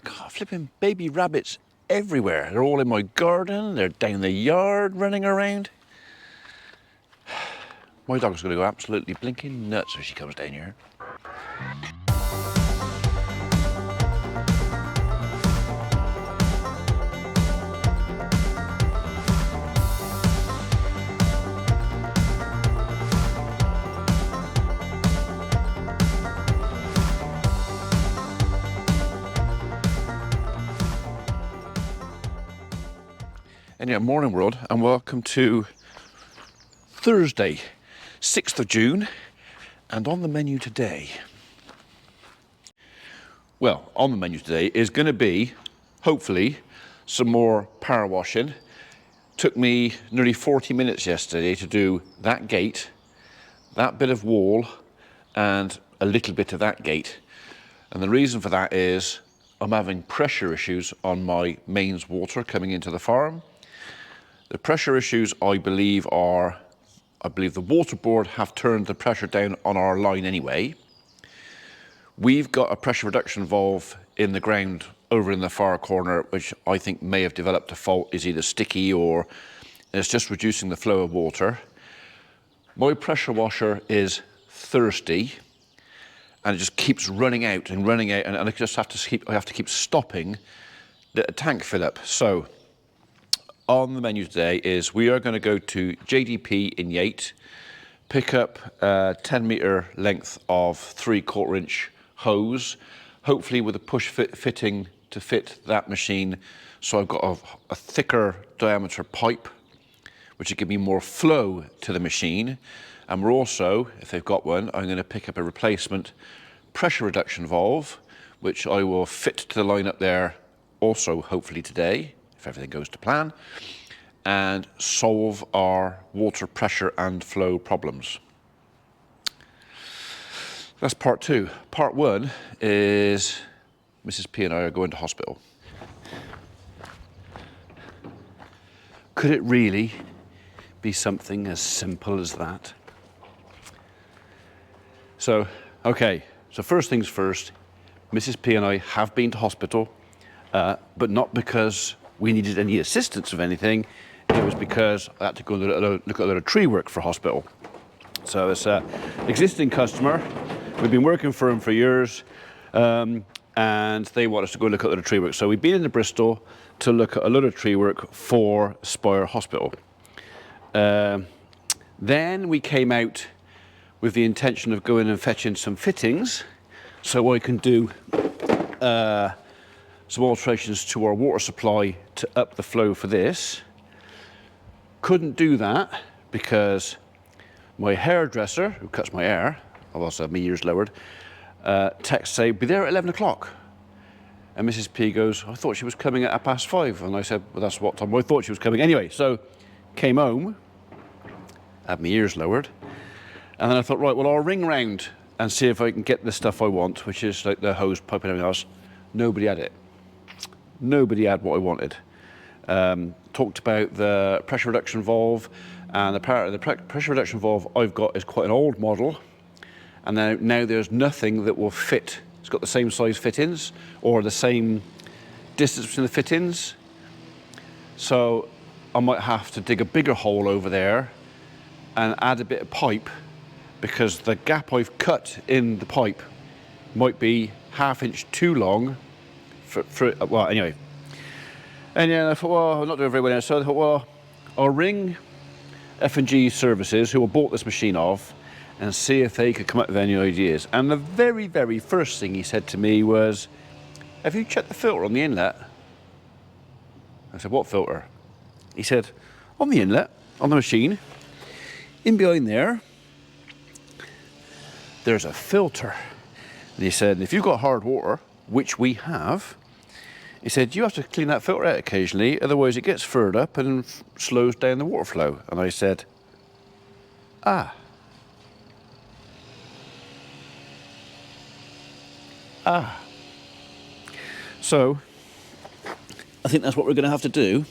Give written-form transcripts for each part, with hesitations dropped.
God, flipping baby rabbits everywhere. They're all in my garden, they're down the yard running around. My dog's going to go absolutely blinking nuts when she comes down here. Anyway, morning world, and welcome to Thursday, 6th of June, and on the menu today, well, on the menu today is going to be, hopefully, some more power washing. Took me nearly 40 minutes yesterday to do that gate, that bit of wall, and a little bit of that gate. And the reason for that is I'm having pressure issues on my mains water coming into the farm. The pressure issues, I believe the water board have turned the pressure down on our line anyway. We've got a pressure reduction valve in the ground over in the far corner, which I think may have developed a fault, is either sticky or it's just reducing the flow of water. My pressure washer is thirsty and it just keeps running out and running out, and I just have to keep stopping the tank fill up. So on the menu today is we are going to go to JDP in Yate, pick up a 10 metre length of 3/4 inch hose, hopefully with a push fitting to fit that machine. So I've got a thicker diameter pipe, which will give me more flow to the machine. And we're also, if they've got one, I'm going to pick up a replacement pressure reduction valve, which I will fit to the line up there also hopefully today, if everything goes to plan, and solve our water pressure and flow problems. That's part two. Part one is Mrs. P and I are going to hospital. Could it really be something as simple as that? So, okay, so first things first, Mrs. P and I have been to hospital, but not because we needed any assistance of anything. It was because I had to go look at a lot of tree work for hospital. So it's an existing customer. We've been working for them for years, and they want us to go look at a lot of tree work. So we've been into Bristol to look at a lot of tree work for Spire Hospital. Then we came out with the intention of going and fetching some fittings so I can do some alterations to our water supply to up the flow for this. Couldn't do that because my hairdresser, who cuts my hair, I've also had my ears lowered, text say, be there at 11 o'clock. And Mrs. P goes, I thought she was coming at 5:30. And I said, well, that's what time I thought she was coming. Anyway, so came home, had my ears lowered, and then I thought, right, well, I'll ring round and see if I can get the stuff I want, which is like the hose, pipe and everything else. Nobody had it. Nobody had what I wanted. Talked about the pressure reduction valve, and the pressure reduction valve I've got is quite an old model, and now there's nothing that will fit. It's got the same size fittings or the same distance between the fittings, so I might have to dig a bigger hole over there and add a bit of pipe, because the gap I've cut in the pipe might be ½ inch too long well, anyway. And then I thought, well, I'm not doing very well now. So I thought, well, I'll ring F&G Services, who I bought this machine off, and see if they could come up with any ideas. And the very, very first thing he said to me was, have you checked the filter on the inlet? I said, what filter? He said, on the inlet, on the machine, in behind there, there's a filter. And he said, if you've got hard water, which we have, he said, you have to clean that filter out occasionally, otherwise it gets furred up and slows down the water flow. And I said, ah. So, I think that's what we're going to have to do,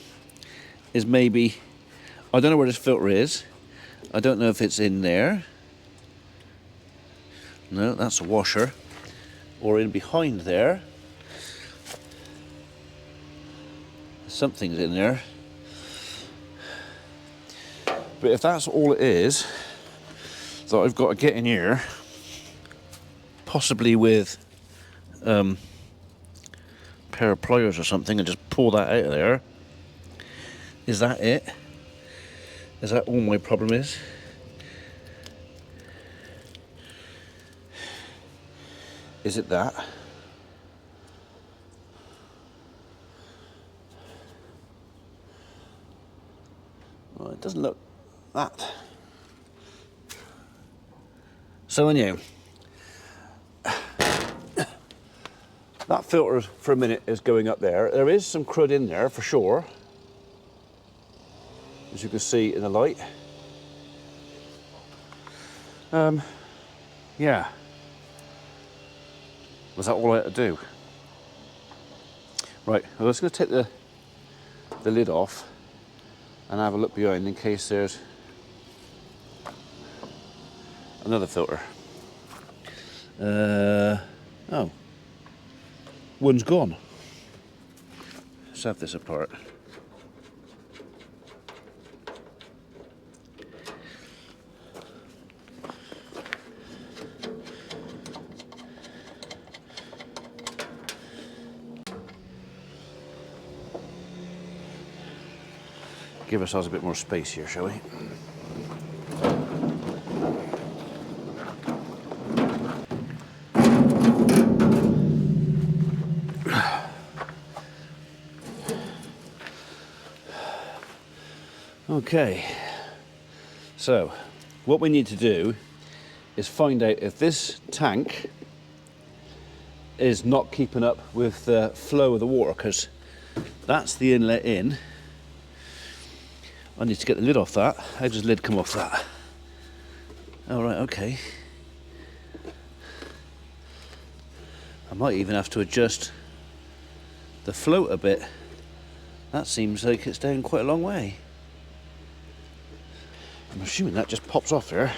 is maybe, I don't know where this filter is. I don't know if it's in there. No, that's a washer. Or in behind there. Something's in there. But if that's all it is, that I've got to get in here, possibly with a pair of pliers or something, and just pull that out of there. Is that it? Is that all my problem is? Is it that? Well, it doesn't look that. So anyhow, that filter for a minute is going up there. There is some crud in there for sure, as you can see in the light. Yeah. Was that all I had to do? Right, I was going to take the lid off and have a look behind in case there's another filter. Oh, one's gone. Let's have this apart. Give ourselves a bit more space here, shall we? Okay, so what we need to do is find out if this tank is not keeping up with the flow of the water, because that's the inlet in. I need to get the lid off that. How does the lid come off that? All right, okay. I might even have to adjust the float a bit. That seems like it's down quite a long way. I'm assuming that just pops off there.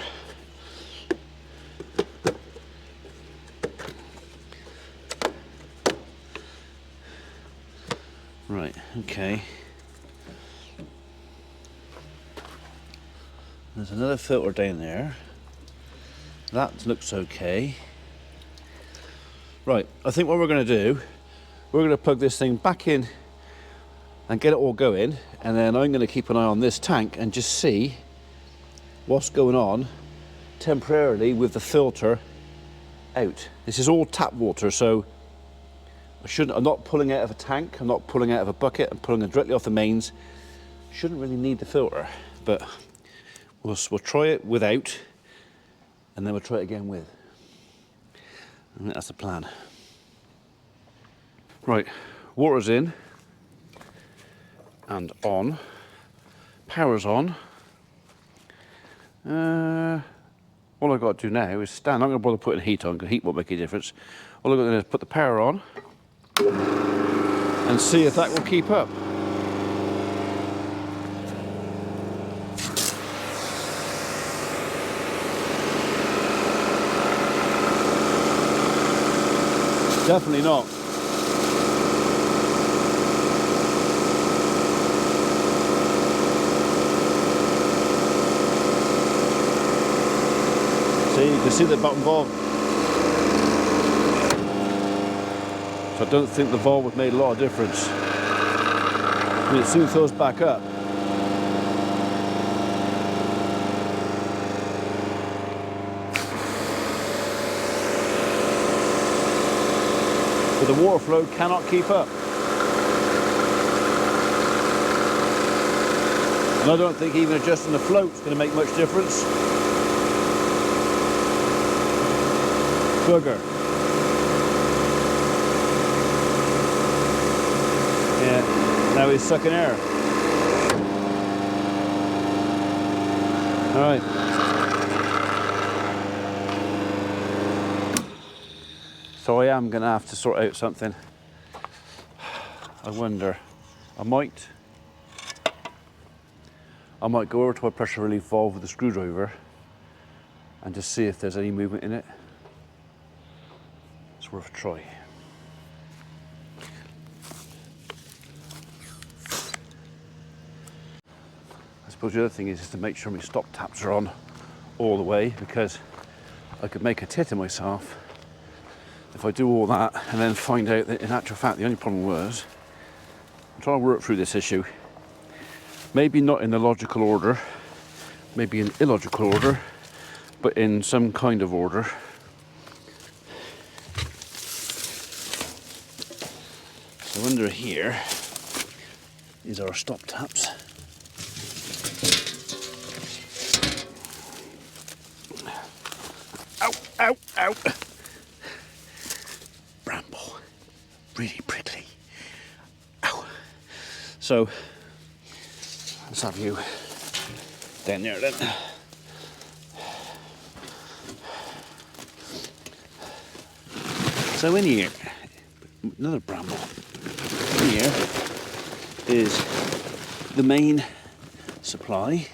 Right, okay. There's another filter down there. That looks okay. Right, I think what we're going to do, we're going to plug this thing back in and get it all going, and then I'm going to keep an eye on this tank and just see what's going on temporarily with the filter out. This is all tap water, so I'm not pulling out of a tank, I'm not pulling out of a bucket, I'm pulling it directly off the mains. Shouldn't really need the filter, but we'll try it without, and then we'll try it again with. I think that's the plan. Right, water's in and on, power's on. All I've got to do now is stand. I'm not going to bother putting heat on, because heat won't make a difference. All I've got to do is put the power on and see if that will keep up. Definitely not. See, you can see the bottom valve. So I don't think the valve would make a lot of difference. I mean, it soon fills back up. But the water flow cannot keep up. And I don't think even adjusting the float is going to make much difference. Bugger. Yeah, now he's sucking air. All right. So I am going to have to sort out something. I wonder, I might go over to my pressure relief valve with a screwdriver and just see if there's any movement in it. It's worth a try. suppose the other thing is to make sure my stop taps are on all the way, because I could make a tit of myself if I do all that and then find out that in actual fact the only problem was I'm trying to work through this issue, maybe not in a logical order, maybe in illogical order, but in some kind of order. So under here is our stop taps. Ow, ow, ow. Bramble. Really prickly. Ow. So, let's have you down there then. So in here, another bramble. In here is the main supply.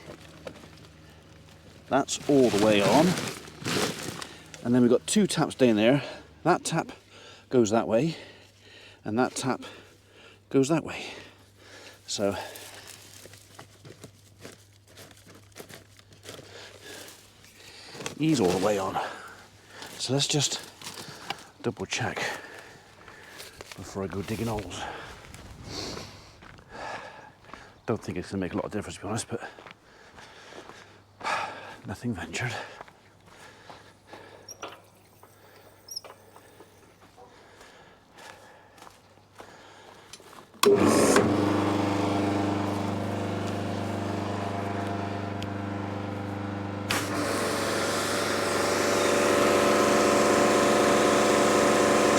That's all the way on. And then we've got two taps down there. That tap goes that way, and that tap goes that way. So he's all the way on. So let's just double check before I go digging holes. Don't think it's going to make a lot of difference, to be honest, but nothing ventured.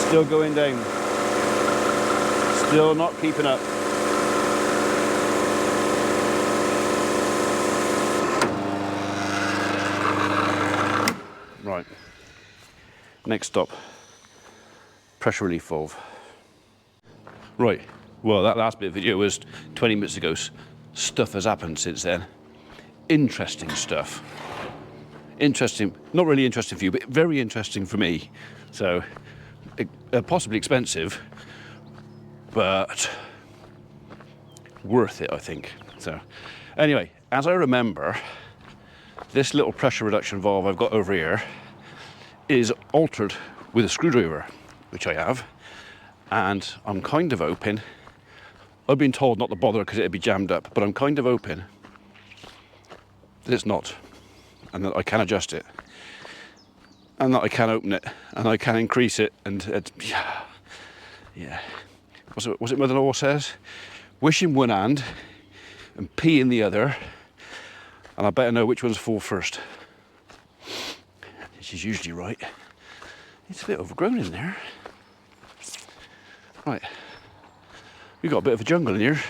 Still going down. Still not keeping up. Right. Next stop. Pressure relief valve. Right. Well, that last bit of video was 20 minutes ago. Stuff has happened since then. Interesting stuff. Interesting. Not really interesting for you, but very interesting for me. So, possibly expensive, but worth it, I think. So, anyway, as I remember, this little pressure reduction valve I've got over here is altered with a screwdriver, which I have, and I'm kind of hoping, I've been told not to bother because it'd be jammed up, but I'm kind of hoping that it's not, and that I can adjust it, and that I can open it, and I can increase it, and yeah. Was it Mother-in-law says? Wish in one hand and pee in the other, and I better know which one's full first. She's usually right. It's a bit overgrown in there. Right, we've got a bit of a jungle in here.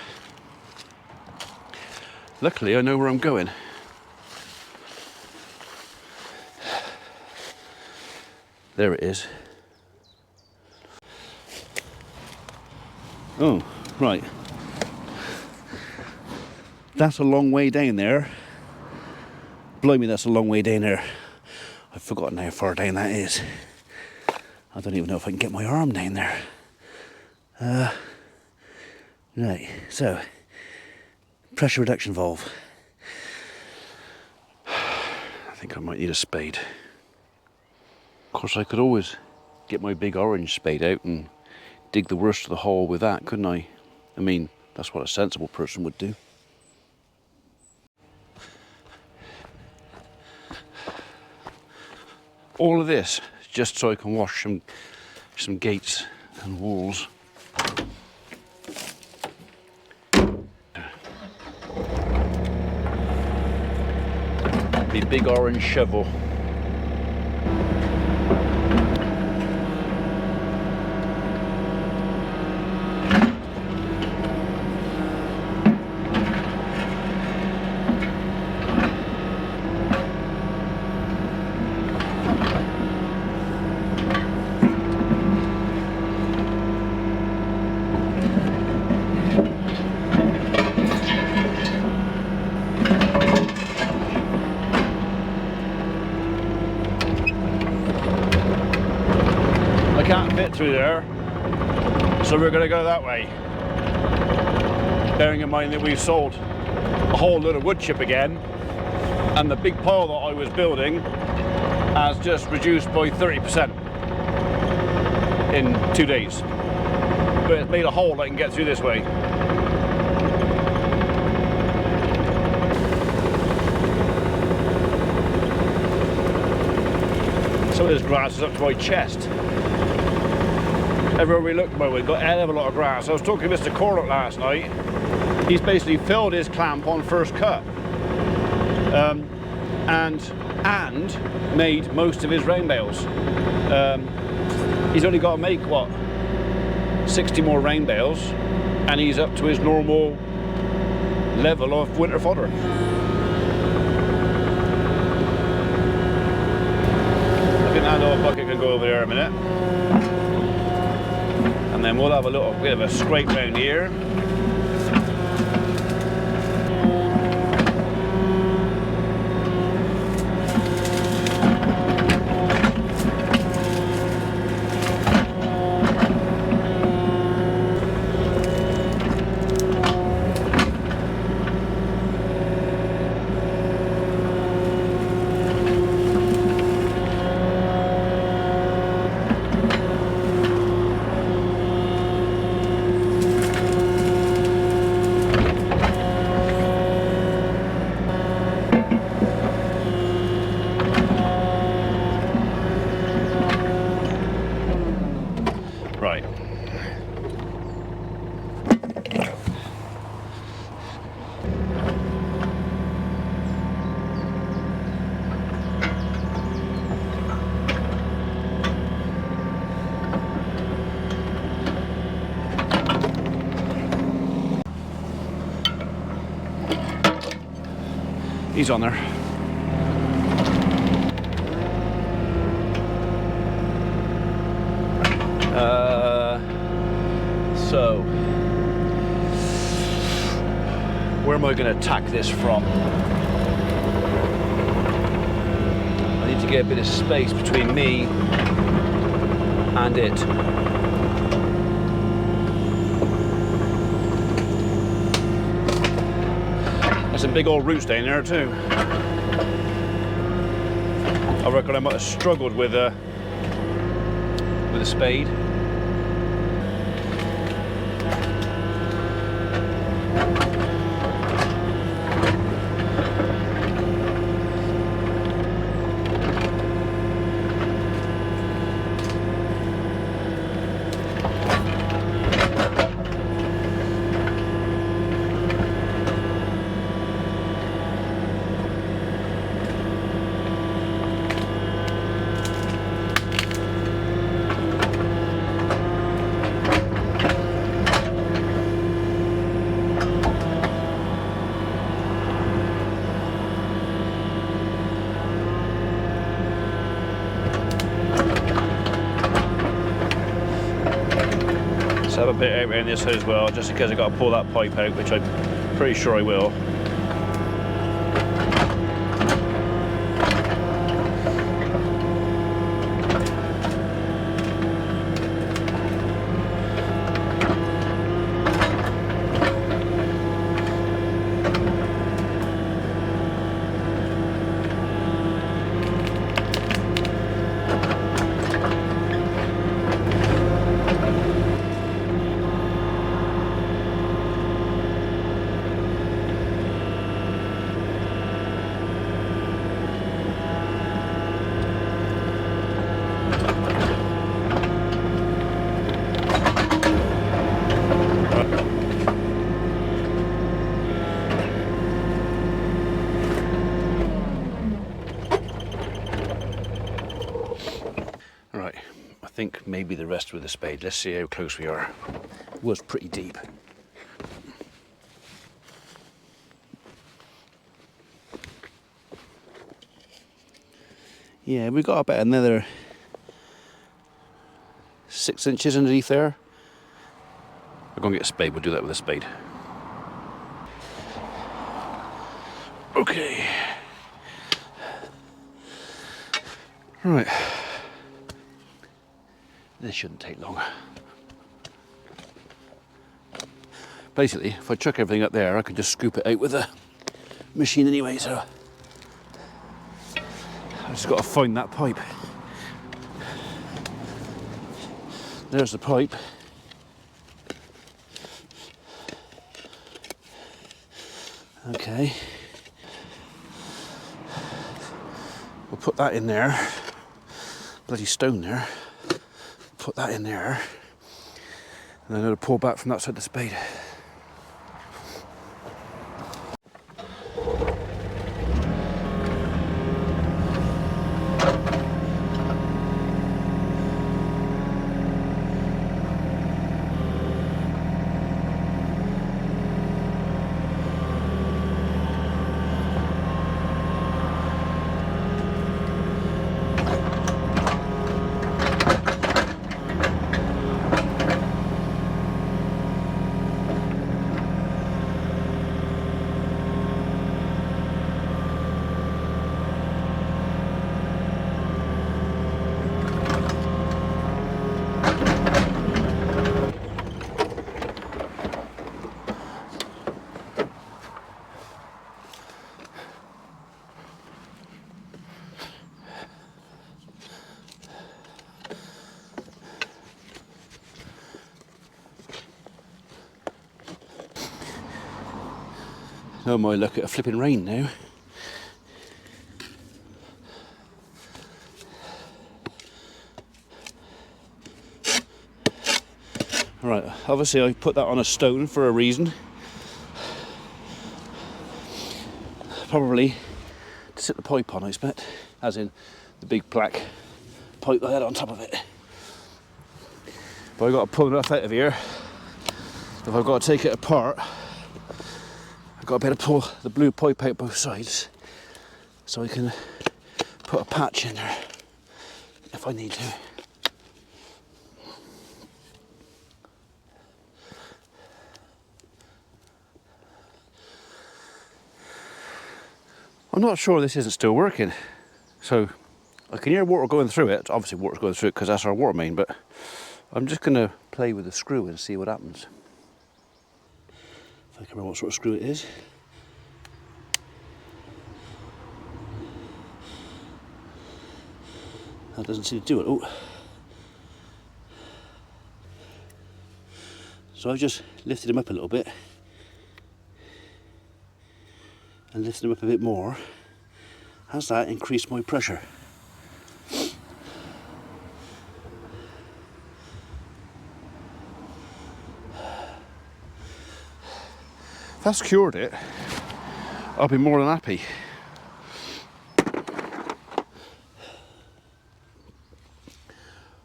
Luckily, I know where I'm going. There it is. Oh, right. That's a long way down there. Blimey, that's a long way down there. I've forgotten how far down that is. I don't even know if I can get my arm down there. Right, so, pressure reduction valve. I think I might need a spade. Of course, I could always get my big orange spade out and dig the worst of the hole with that, couldn't I? I mean, that's what a sensible person would do. All of this just so I can wash some gates and walls. The big orange shovel. Can't fit through there, so we're going to go that way, bearing in mind that we've sold a whole load of wood chip again, and the big pile that I was building has just reduced by 30% in 2 days. But it's made a hole that I can get through this way. Some of this grass is up to my chest. Everywhere we look, we've got a hell of a lot of grass. I was talking to Mr. Corlett last night. He's basically filled his clamp on first cut, and made most of his rain bales. He's only got to make, what, 60 more rain bales, and he's up to his normal level of winter fodder. I think that little bucket can go over there a minute. And then we'll have a little bit of a scrape round here. Right. He's on there. So, where am I going to attack this from? I need to get a bit of space between me and it. There's some big old roots down there too. I reckon I might have struggled with a spade. Have a bit out around this side as well, just in case I've got to pull that pipe out, which I'm pretty sure I will. Right, I think maybe the rest with the spade. Let's see how close we are. It was pretty deep. Yeah, we got about another 6 inches underneath there. We're going to get a spade, we'll do that with a spade. Okay. Right. This shouldn't take long. Basically, if I chuck everything up there, I can just scoop it out with a machine anyway, so I've just got to find that pipe. There's the pipe. Okay. We'll put that in there. Bloody stone there. Put that in there. And then it'll pull back from that side of the spade. Oh my, look at a flipping rain now. Right, obviously I put that on a stone for a reason. Probably to sit the pipe on, I expect. As in the big black pipe I had on top of it. But I've got to pull enough out of here. If I've got to take it apart, I've got to be able to pull the blue pipe out both sides so I can put a patch in there if I need to. I'm not sure this isn't still working. So I can hear water going through it. Obviously water's going through it because that's our water main, but I'm just going to play with the screw and see what happens. If I can remember what sort of screw it is. That doesn't seem to do it. Oh. So I've just lifted him up a little bit. And lifted him up a bit more. Has that increased my pressure? If that's cured it, I'll be more than happy.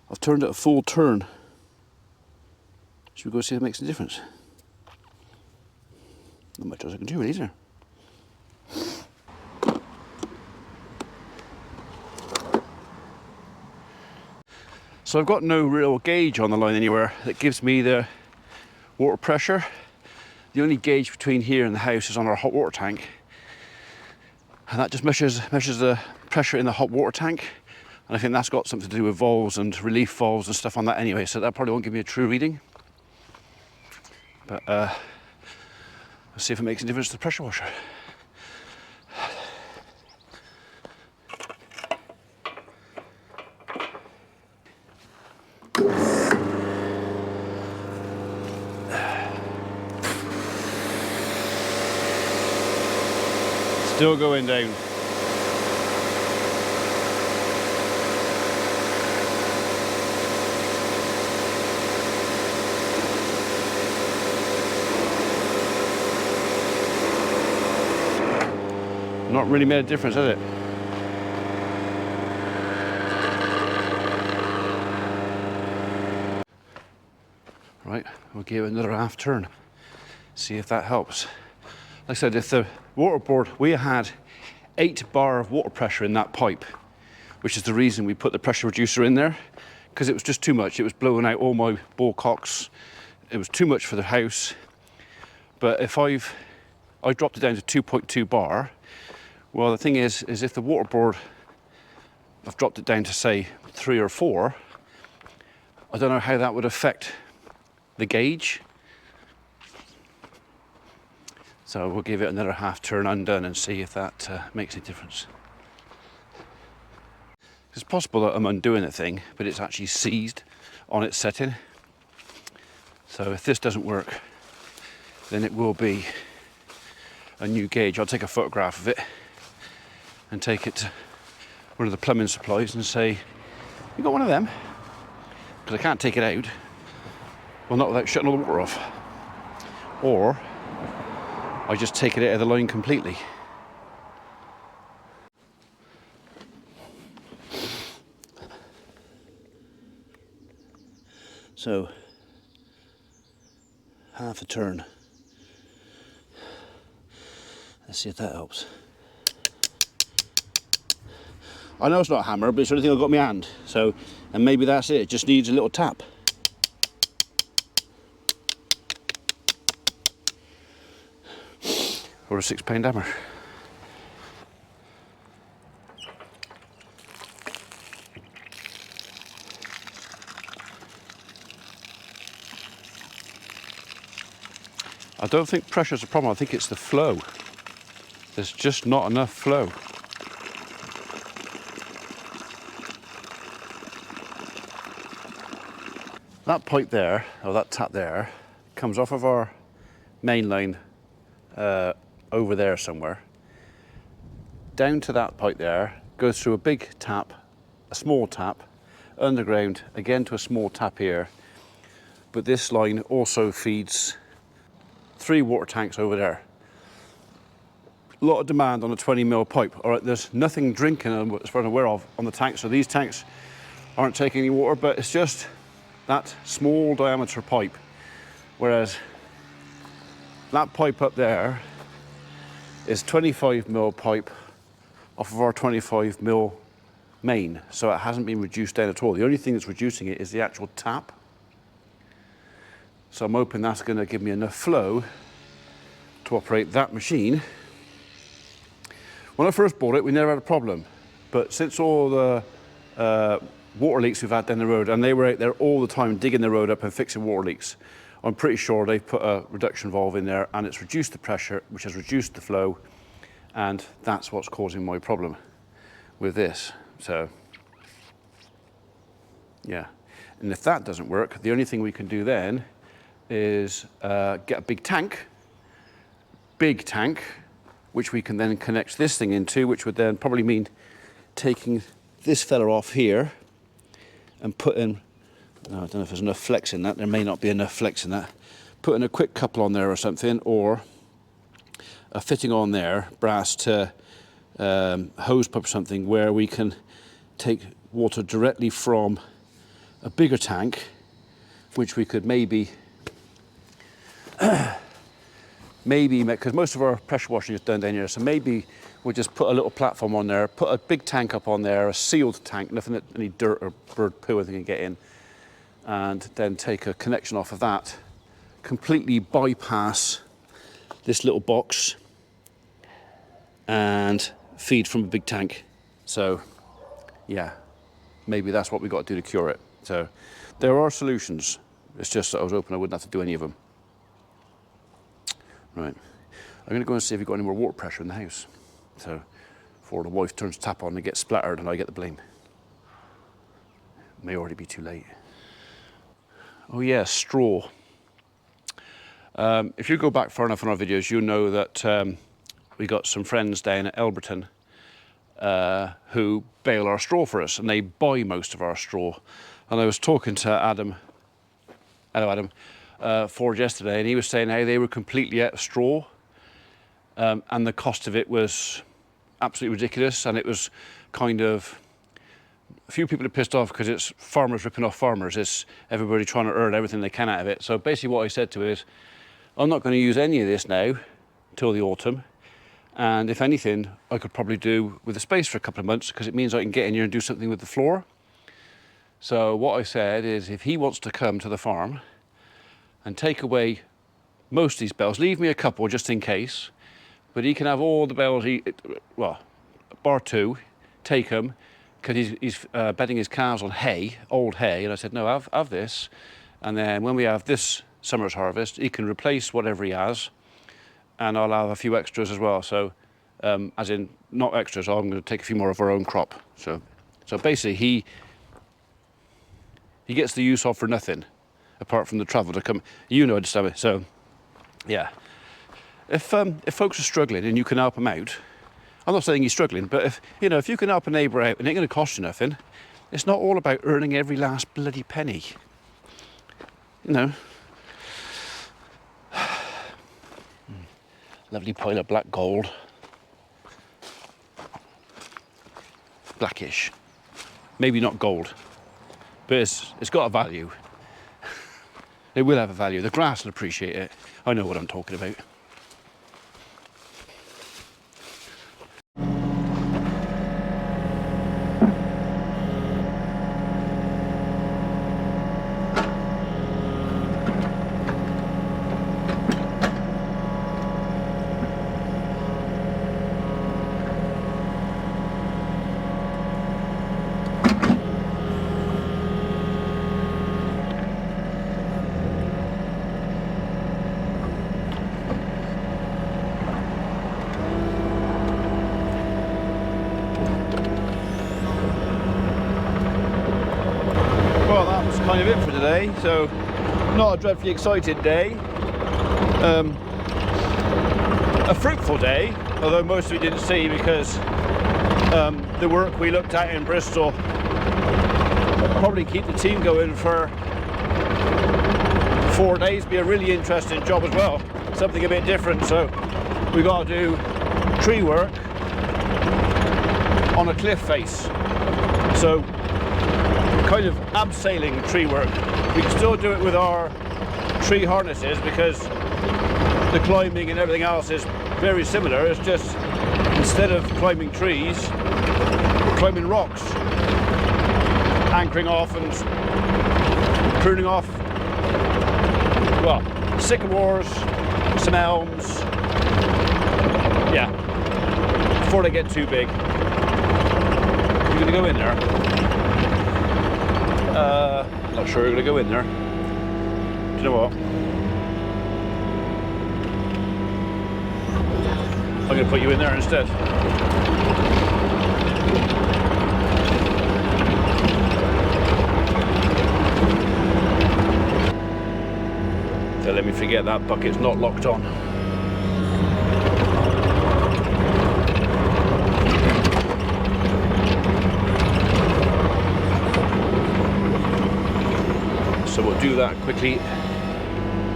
I've turned it a full turn. Should we go see if it makes a difference? Not much else I can do, really, is there? So I've got no real gauge on the line anywhere that gives me the water pressure. The only gauge between here and the house is on our hot water tank. And that just measures the pressure in the hot water tank. And I think that's got something to do with valves and relief valves and stuff on that anyway, so that probably won't give me a true reading. But let's see if it makes a difference to the pressure washer. Still going down. Not really made a difference, has it? Right, we'll give it another half turn. See if that helps. Like I said, if the water board, we had 8 bar of water pressure in that pipe, which is the reason we put the pressure reducer in there, because it was just too much. It was blowing out all my ball cocks. It was too much for the house. But if I dropped it down to 2.2 bar, well, the thing is if the water board, I've dropped it down to say 3 or 4, I don't know how that would affect the gauge. So we'll give it another half turn undone and see if that makes any difference. It's possible that I'm undoing the thing, but it's actually seized on its setting. So if this doesn't work, then it will be a new gauge. I'll take a photograph of it and take it to one of the plumbing supplies and say, you got one of them? Because I can't take it out. Well, not without shutting all the water off. Or I just take it out of the line completely. So, half a turn. Let's see if that helps. I know it's not a hammer, but it's the only thing I've got in my hand. So, and maybe that's it. It just needs a little tap. Or a £6 hammer. I don't think pressure's a problem, I think it's the flow. There's just not enough flow. That pipe there, or that tap there, comes off of our main line over there somewhere, down to that pipe there, goes through a big tap, a small tap, underground, again to a small tap here. But this line also feeds 3 water tanks over there. A lot of demand on a 20mm pipe. All right, there's nothing drinking, as far as I'm aware of, on the tanks, so these tanks aren't taking any water, but it's just that small diameter pipe. Whereas that pipe up there is 25mm pipe off of our 25mm main, so it hasn't been reduced down at all. The only thing that's reducing it is the actual tap. So I'm hoping that's going to give me enough flow to operate that machine. When I first bought it, we never had a problem, but since all the water leaks we've had down the road, and they were out there all the time digging the road up and fixing water leaks, I'm pretty sure they've put a reduction valve in there and it's reduced the pressure, which has reduced the flow, and that's what's causing my problem with this. So, yeah. And if that doesn't work, the only thing we can do then is get a big tank, which we can then connect this thing into, which would then probably mean taking this fella off here and putting, I don't know if there's enough flex in that, there may not be enough flex in that, putting a quick couple on there or something, or a fitting on there, brass to hose pipe or something, where we can take water directly from a bigger tank, which we could maybe, because most of our pressure washing is done down here, so maybe we'll just put a little platform on there, put a big tank up on there, a sealed tank, nothing that any dirt or bird poo or anything can get in, and then take a connection off of that, completely bypass this little box and feed from a big tank. So yeah, maybe that's what we got to do to cure it. So there are solutions. It's just that I was hoping I wouldn't have to do any of them. Right, I'm going to go and see if we've got any more water pressure in the house. So before the wife turns the tap on and gets splattered and I get the blame. It may already be too late. Oh yeah, straw. If you go back far enough in our videos, you know that we got some friends down at Elberton who bale our straw for us, and they buy most of our straw. And I was talking to Adam, hello Adam, Ford yesterday, and he was saying how they were completely out of straw, and the cost of it was absolutely ridiculous, and it was kind of, a few people are pissed off because it's farmers ripping off farmers. It's everybody trying to earn everything they can out of it. So basically what I said to it is, I'm not going to use any of this now till the autumn, and if anything I could probably do with the space for a couple of months, because it means I can get in here and do something with the floor. So what I said is, if he wants to come to the farm and take away most of these bells, leave me a couple just in case, but he can have all the bells, well, bar 2, take them, because he's bedding his calves on hay, old hay, and I said, no, have this, and then when we have this summer's harvest, he can replace whatever he has, and I'll have a few extras as well. So, as in not extras, I'm going to take a few more of our own crop. So basically, he gets the use of for nothing, apart from the travel to come. You know, understand it. So, yeah. If folks are struggling and you can help them out, I'm not saying he's struggling, but if you can help a neighbour out, it ain't going to cost you nothing. It's not all about earning every last bloody penny. Lovely pile of black gold. Blackish. Maybe not gold, but it's got a value. It will have a value. The grass will appreciate it. I know what I'm talking about. Well, that was kind of it for today. So, not a dreadfully excited day. A fruitful day, although most of it didn't see because the work we looked at in Bristol probably keep the team going for 4 days. Be a really interesting job as well. Something a bit different. So, we got to do tree work on a cliff face. So, kind of abseiling tree work. We can still do it with our tree harnesses because the climbing and everything else is very similar. It's just instead of climbing trees, we're climbing rocks, anchoring off and pruning off, well, sycamores, some elms, yeah, before they get too big. You're gonna go in there? Not sure you're gonna go in there. Do you know what? I'm gonna put you in there instead. So let me forget that bucket's not locked on. So we'll do that quickly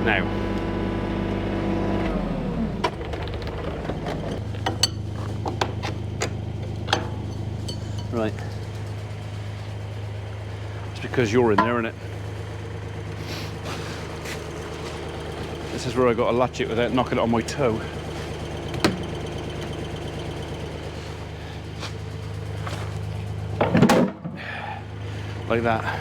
now. Right. It's because you're in there, isn't it? This is where I got to latch it without knocking it on my toe. Like that.